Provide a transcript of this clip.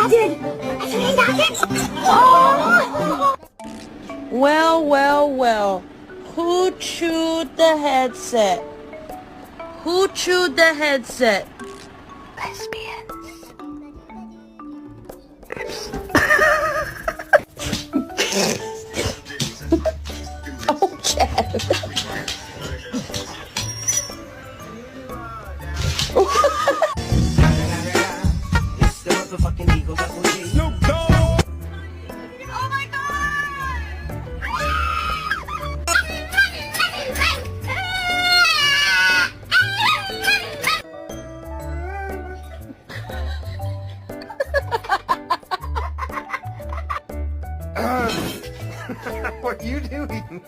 adopted. I said adopted. Oh. Well, well, well. Who chewed the headset? Who chewed the headset? Lesbians. Oh, Chad. Oh my God! What are you doing?